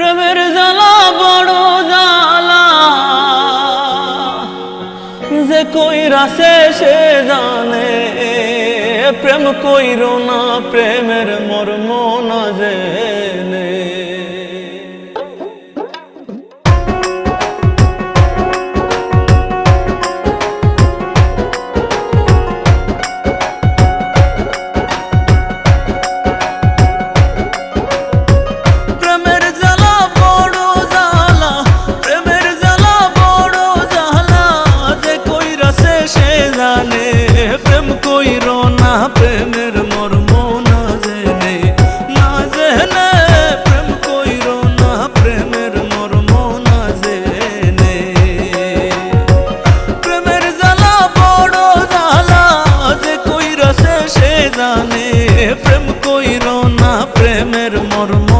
প্রেমের জ্বালা বড় জ্বালা, যে কইরাছে সে জানে। প্রেম কইরো না, প্রেমের মর্ম না জেনে। প্রেম কইরো না, প্রেমের মর্ম না জেনে, না জেনে। প্রেম কইরো না, প্রেমের মর্ম না জেনে। প্রেমের জ্বালা বড় জ্বালা, যে কইরাছে সে জানে। প্রেম কইরো না, প্রেমের মর্ম